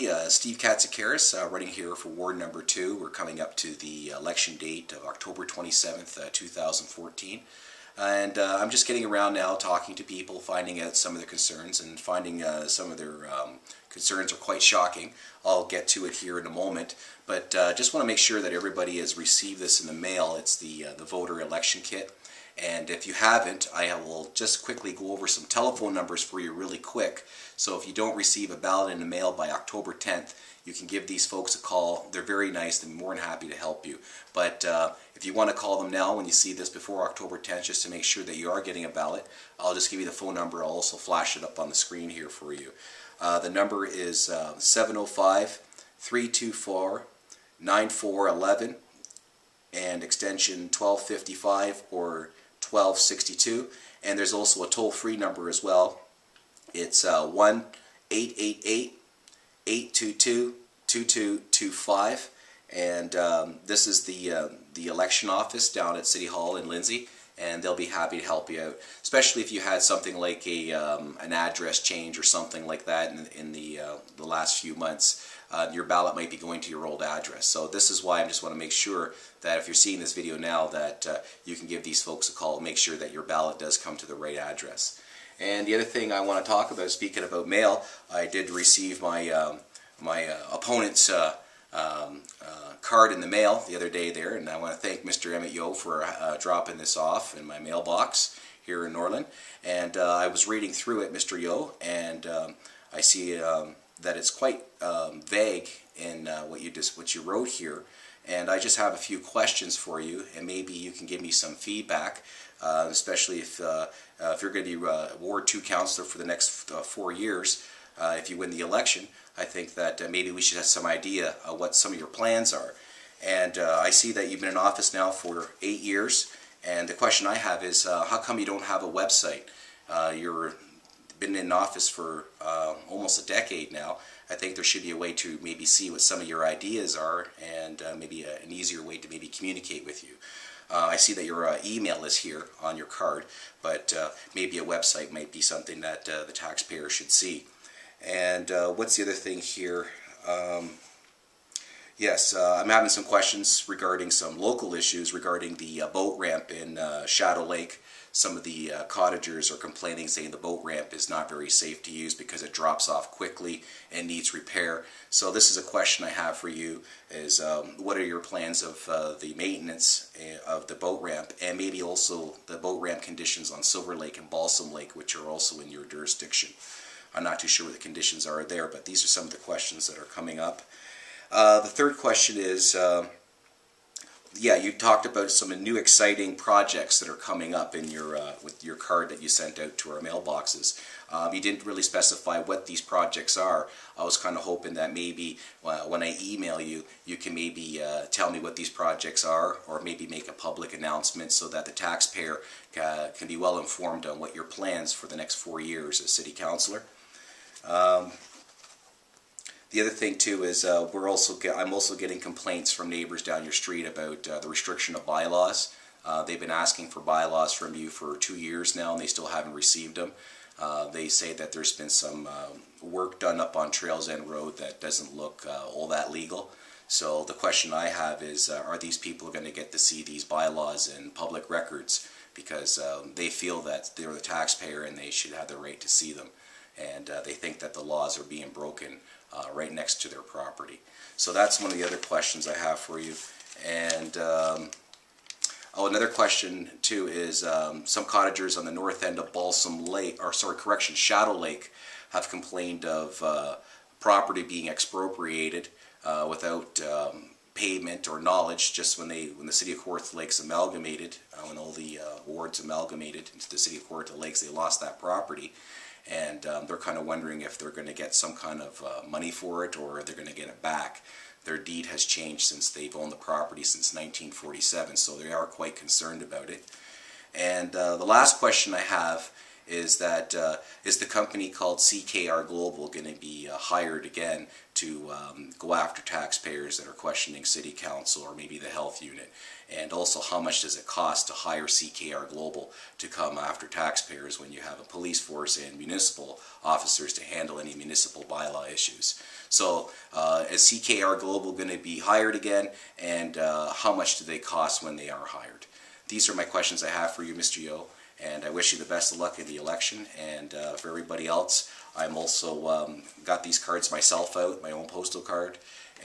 everybody. Steve Katsikaris, running here for Ward number 2. We're coming up to the election date of October 27th, 2014. And I'm just getting around now talking to people, finding out some of their concerns, and finding some of their concerns are quite shocking. I'll get to it here in a moment, but just want to make sure that everybody has received this in the mail. It's the voter election kit. And if you haven't, I will just quickly go over some telephone numbers for you really quick. So if you don't receive a ballot in the mail by October 10th, you can give these folks a call. They're very nice and more than happy to help you. But if you want to call them now when you see this before October 10th, just to make sure that you are getting a ballot, I'll just give you the phone number. I'll also flash it up on the screen here for you. The number is 705-324-9411 and extension 1255 or 1262, and there's also a toll-free number as well. It's 1-888-822-2225, and this is the election office down at City Hall in Lindsay, and they'll be happy to help you out, especially if you had something like an address change or something like that in the last few months. Your ballot might be going to your old address. So this is why I just want to make sure that if you're seeing this video now that you can give these folks a call and make sure that your ballot does come to the right address. And the other thing I want to talk about, speaking about mail, I did receive my opponent's card in the mail the other day there, and I want to thank Mr. Emmett Yeo for dropping this off in my mailbox here in Norland. And I was reading through it, Mr. Yeo, and I see that it's quite vague in what you wrote here, and I just have a few questions for you, and maybe you can give me some feedback, especially if you're going to be Ward 2 councillor for the next 4 years. If you win the election, I think that maybe we should have some idea of what some of your plans are. And I see that you've been in office now for 8 years, and the question I have is, how come you don't have a website? You've been in office for almost a decade now. I think there should be a way to maybe see what some of your ideas are, and maybe an easier way to maybe communicate with you. I see that your email is here on your card, but maybe a website might be something that the taxpayer should see. And what's the other thing here? Yes, I'm having some questions regarding some local issues regarding the boat ramp in Shadow Lake. Some of the cottagers are complaining, saying the boat ramp is not very safe to use because it drops off quickly and needs repair. So this is a question I have for you, is what are your plans of the maintenance of the boat ramp, and maybe also the boat ramp conditions on Silver Lake and Balsam Lake, which are also in your jurisdiction. I'm not too sure what the conditions are there, but these are some of the questions that are coming up. The third question is, yeah, you talked about some new exciting projects that are coming up in your with your card that you sent out to our mailboxes. You didn't really specify what these projects are. I was kind of hoping that maybe when I email you, you can maybe tell me what these projects are, or maybe make a public announcement so that the taxpayer can be well informed on what your plans for the next 4 years as city councillor. The other thing too is I'm also getting complaints from neighbors down your street about the restriction of bylaws. They've been asking for bylaws from you for 2 years now, and they still haven't received them. They say that there's been some work done up on Trails End Road that doesn't look all that legal. So the question I have is, are these people going to get to see these bylaws in public records? Because they feel that they're the taxpayer and they should have the right to see them. And they think that the laws are being broken right next to their property. So that's one of the other questions I have for you. And another question too is, some cottagers on the north end of Shadow Lake have complained of property being expropriated without payment or knowledge. Just when the City of Kawartha Lakes amalgamated, when all the wards amalgamated into the City of Kawartha Lakes, they lost that property. And they're kind of wondering if they're going to get some kind of money for it, or they're going to get it back. Their deed has changed since they've owned the property since 1947, so they are quite concerned about it. And the last question I have is that is the company called CKR Global going to be hired again to go after taxpayers that are questioning City Council or maybe the health unit? And also, how much does it cost to hire CKR Global to come after taxpayers when you have a police force and municipal officers to handle any municipal bylaw issues? So is CKR Global going to be hired again, and how much do they cost when they are hired? These are my questions I have for you, Mr. Yeo, and I wish you the best of luck in the election. And for everybody else, I'm also got these cards myself out, my own postal card,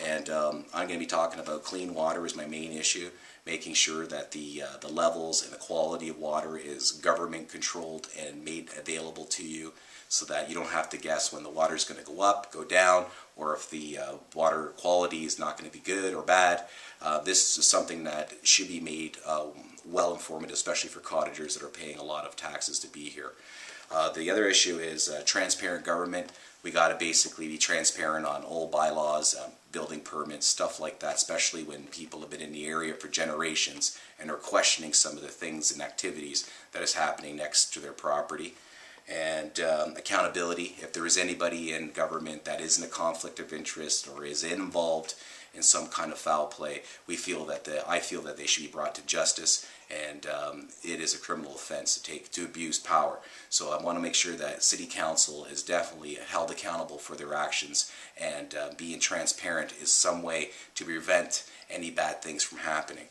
and I'm going to be talking about clean water as my main issue, making sure that the levels and the quality of water is government controlled and made available to you, so that you don't have to guess when the water is going to go up, go down, or if the water quality is not going to be good or bad. This is something that should be made well informed, especially for cottagers that are paying a lot of taxes to be here. The other issue is transparent government. We got to basically be transparent on all bylaws, building permits, stuff like that, especially when people have been in the area for generations and are questioning some of the things and activities that is happening next to their property. And accountability. If there is anybody in government that is in a conflict of interest or is involved in some kind of foul play, I feel that they should be brought to justice, and it is a criminal offense to abuse power. So I want to make sure that City Council is definitely held accountable for their actions, and being transparent is some way to prevent any bad things from happening.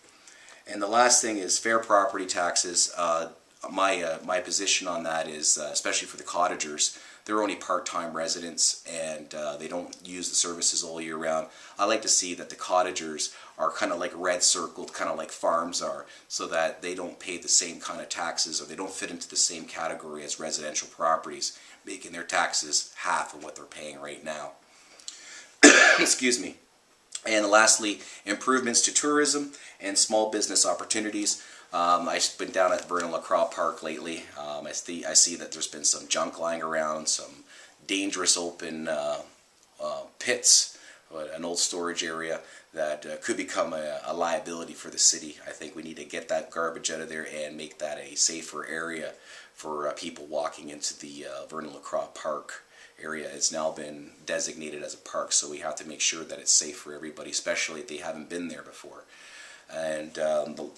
And the last thing is fair property taxes. My position on that is, especially for the cottagers, they're only part-time residents, and they don't use the services all year round. I like to see that the cottagers are kind of like red circled, kind of like farms are, so that they don't pay the same kind of taxes, or they don't fit into the same category as residential properties, making their taxes half of what they're paying right now. Excuse me. And lastly, improvements to tourism and small business opportunities. I've been down at Vernon Lacroix Park lately. I see that there's been some junk lying around, some dangerous open pits, an old storage area that could become a liability for the city. I think we need to get that garbage out of there and make that a safer area for people walking into the Vernon Lacroix Park area. It's now been designated as a park, so we have to make sure that it's safe for everybody, especially if they haven't been there before. And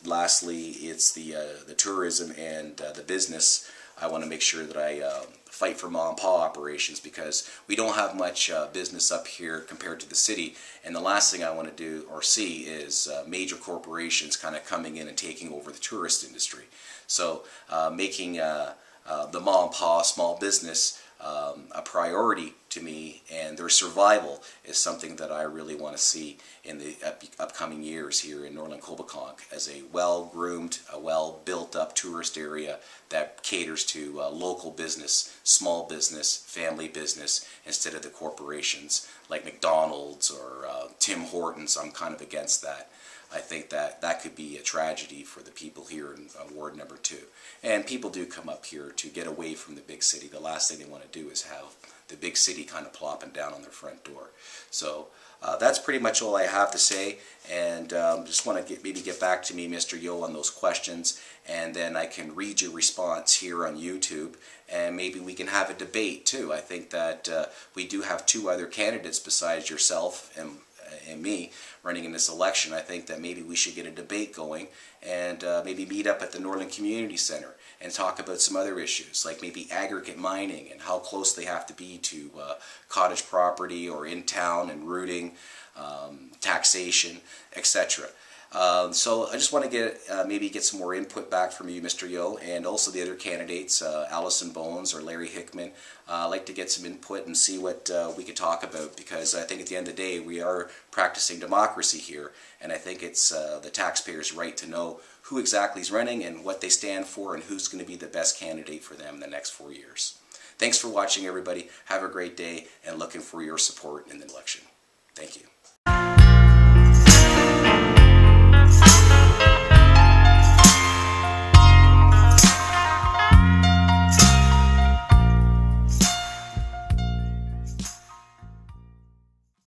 lastly, it's the tourism and the business. I want to make sure that I fight for mom and pop operations, because we don't have much business up here compared to the city. And the last thing I want to do or see is major corporations kind of coming in and taking over the tourist industry. So making the mom and pop small business a priority to me, and their survival is something that I really want to see in the upcoming years here in Norland Coboconk, as a well-groomed, a well-built-up tourist area that caters to local business, small business, family business, instead of the corporations like McDonald's or Tim Hortons. I'm kind of against that. I think that that could be a tragedy for the people here in Ward Number 2. And people do come up here to get away from the big city. The last thing they want to do is have the big city kind of plopping down on their front door. So that's pretty much all I have to say. And just want to maybe get back to me, Mr. Yeo, on those questions. And then I can read your response here on YouTube. And maybe we can have a debate too. I think that we do have two other candidates besides yourself and me running in this election. I think that maybe we should get a debate going, and maybe meet up at the Norland Community Center and talk about some other issues, like maybe aggregate mining and how close they have to be to cottage property or in town, and routing, taxation, etc. So I just want to get maybe get some more input back from you, Mr. Yeo, and also the other candidates, Allison Bones or Larry Hickman. I'd like to get some input and see what we could talk about, because I think at the end of the day we are practicing democracy here, and I think it's the taxpayers' right to know who exactly is running and what they stand for, and who's going to be the best candidate for them in the next 4 years. Thanks for watching, everybody. Have a great day, and looking for your support in the election. Thank you.